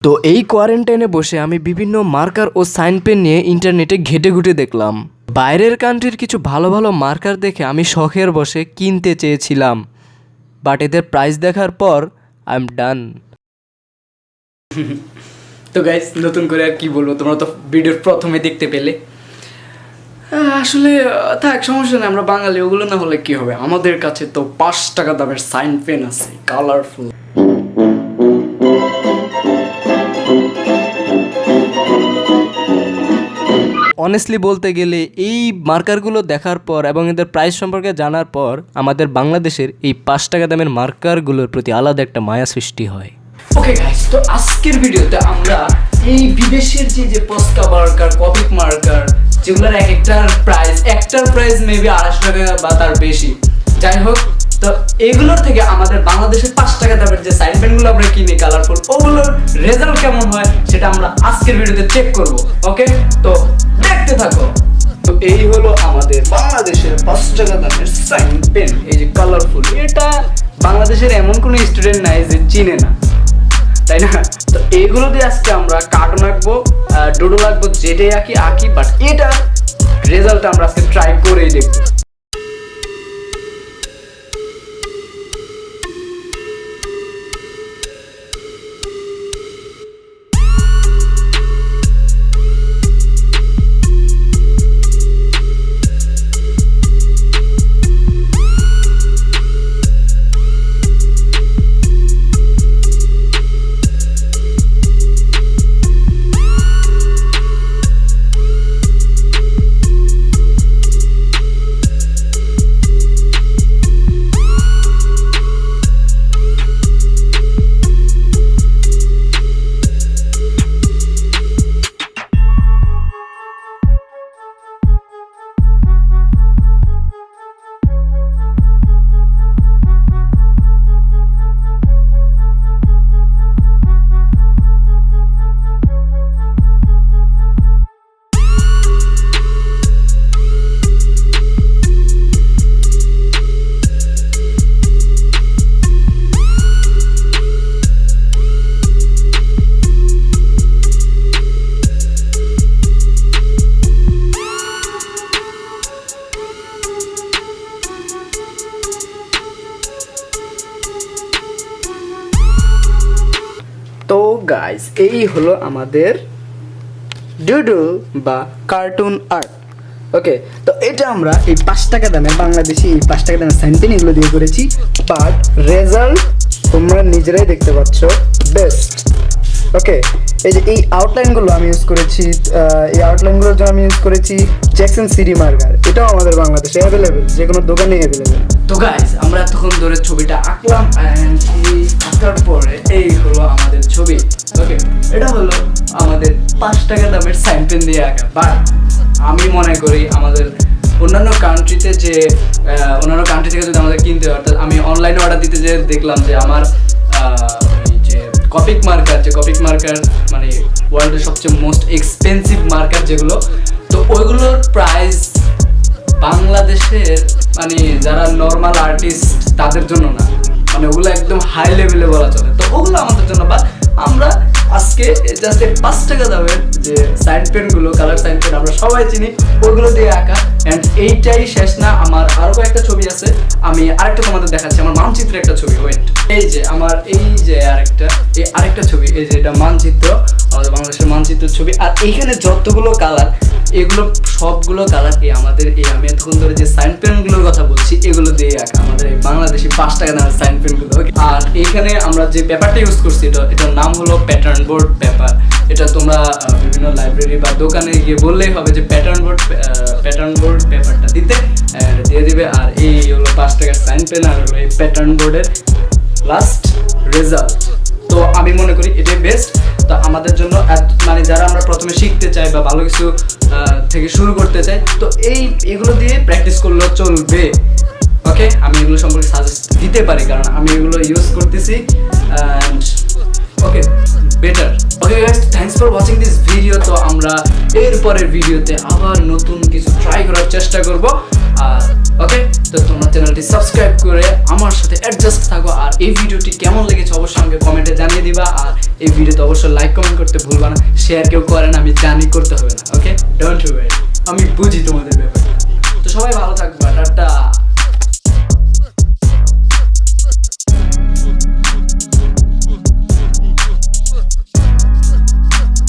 তো এই কোয়ারেন্টাইনে বসে আমি বিভিন্ন মার্কার ও সাইন পেন নিয়ে ইন্টারনেটে ঘেটে ঘুটে দেখলাম। বাইরের কান্ট্রির কিছু ভালো ভালো মার্কার দেখে আমি শখের বসে কিনতে চেয়েছিলাম, বাট এদের প্রাইস দেখার পর আই এম ডান। তো গাইস, নতুন করে আর কি বলবো, তোমরা তো ভিডিওর প্রথমে দেখতে পেলে। আসলে থাক, সমস্যা নেই, আমরা বাঙালি, ওগুলো না হলে কি হবে, আমাদের কাছে তো 5 টাকা দামের সাইন পেন আছে, কালারফুল। অনেস্টলি বলতে গেলে এই মার্কারগুলো দেখার পর এবং এদের প্রাইস সম্পর্কে জানার পর আমাদের বাংলাদেশের এই 5 টাকা দামের মার্কারগুলোর প্রতি আলাদা একটা মায়া সৃষ্টি হয়। ওকে গাইস, তো আজকের ভিডিওতে আমরা এই বিদেশের যে পস্কা মার্কার, কপিক মার্কার, যেগুলোর একটার প্রাইস মেবি 250 টাকা বা তার বেশি, যাই হোক, তো এগুলোর থেকে আমাদের বাংলাদেশের 5 টাকা দামের যে সাইন পেনগুলো আমরা কিনি কালারফুল, ওগুলোর রেজাল্ট কেমন হয় সেটা আমরা আজকের ভিডিওতে চেক করব। ওকে, তো দেখতে থাকো। তো এই হলো আমাদের বাংলাদেশের 5 টাকা দামের সাইন পেন, এই যে কালারফুল। এটা বাংলাদেশের এমন কোনো স্টুডেন্ট নাই যে চিনে না, তাই না? তো এইগুলো দিয়ে আজকে আমরা কার্টুন আঁকবো, ডুডল আঁকবো, যেটাই আঁকি, বাট এটা রেজাল্ট আমরা আজকে ট্রাই করেই দেখবো। তো গাইস, এই হলো আমাদের ডুডল বা কার্টুন আর্ট। ওকে, তো এটা আমরা এই 5 টাকা দামের বাংলাদেশি এই 5 টাকা দামের সাইন পেন এগুলো দিয়ে করেছি, বাট রেজাল্ট তোমরা নিজেরাই দেখতে পাচ্ছ, বেস্ট। ওকে, এই যে এই আউটলাইনগুলো আমি ইউজ করেছি, এই আউটলাইনগুলোর জন্য আমি ইউজ করেছি জ্যাকসন সিডি মার্কার। এটাও আমাদের বাংলাদেশে অ্যাভেলেবেল, যে কোনো দোকানে অ্যাভেলেবেল। তো গাইস, আমরা এতক্ষণ ধরে ছবিটা আঁকলাম, অ্যান্ড এই আঁকার পরে এই হলো আমাদের ছবি। ওকে, এটা হলো আমাদের 5 টাকা দামের সাইন পেন দিয়ে আঁকা, বাট আমি মনে করি আমাদের অন্যান্য কান্ট্রি থেকে যদি আমাদের কিনতে হয়, অর্থাৎ আমি অনলাইনে অর্ডার দিতে যে দেখলাম যে আমার কপিক মার্কার মানে ওয়ার্ল্ডের সবচেয়ে মোস্ট এক্সপেন্সিভ মার্কার যেগুলো, তো ওইগুলোর প্রাইস বাংলাদেশের মানে যারা নর্মাল আর্টিস্ট তাদের জন্য না, মানে ওগুলো একদম হাই লেভেলে বলা চলে। তো ওগুলো আমাদের জন্য, বা আমরা আজকে জাস্ট 5 টাকা দামের যে সাইন পেনগুলো, কালার সাইন পেন আমরা সবাই চিনি, ওইগুলো দিয়ে আঁকা। অ্যান্ড এইটাই শেষ না, আমার আরও কয়েকটা ছবি আছে, আমি আরেকটা তোমাদের দেখাচ্ছি, আমার মানচিত্রের একটা ছবি। ওয়েট, এই যে আমার এই যে আরেকটা ছবি, এই যে এটা মানচিত্র, আমাদের বাংলাদেশের মানচিত্রের ছবি। আর এইখানে যতগুলো কালার, এগুলো সবগুলো কালার আমি এতক্ষণ ধরে যে সাইন পেনগুলোর কথা বলছি এগুলো দিয়ে আঁকা, আমাদের এই বাংলাদেশি 5 টাকা দামের সাইন পেনগুলো। আর এইখানে আমরা যে পেপারটা ইউজ করছি, এটার নাম হলো প্যাটার্ন বোর্ড পেপার। এটা তোমরা বিভিন্ন লাইব্রেরি বা দোকানে গিয়ে বললেই হবে যে প্যাটার্ন বোর্ড পেপারটা দিয়ে দিবে। আর এই হলো 5 টাকার সাইন পেন, আর হলো এই প্যাটার্ন বোর্ডের লাস্ট রেজাল্ট। তো আমি মনে করি এটাই বেস্ট। তো আমাদের জন্য মানে যারা আমরা প্রথমে শিখতে চাই বা ভালো কিছু থেকে শুরু করতে চাই, তো এগুলো দিয়ে প্র্যাকটিস করলেও চলবে। ওকে, আমি এগুলো সম্পর্কে সাজেস্ট দিতে পারি, কারণ আমি এগুলো ইউজ করতেছি। Okay, better. Okay guys, thanks for watching this video. তো আমরা এরপরের ভিডিওতে আবার নতুন কিছু ট্রাই করার চেষ্টা করব। আর ওকে, তো তোমরা চ্যানেলটি সাবস্ক্রাইব করে আমার সাথে অ্যাডজাস্ট থাকো। আর এই ভিডিওটি কেমন লেগেছে অবশ্যই আমাকে কমেন্টে জানিয়ে দিবা। আর এই ভিডিওতে অবশ্যই লাইক কমেন্ট করতে ভুলবা না। শেয়ার কেউ করে না, আমি জানি করতে হবে না। ওকে, ডোন্ট ওয়ারি, আমি বুঝি তোমাদের ব্যাপারটা। তো সবাই ভালো থাকবে।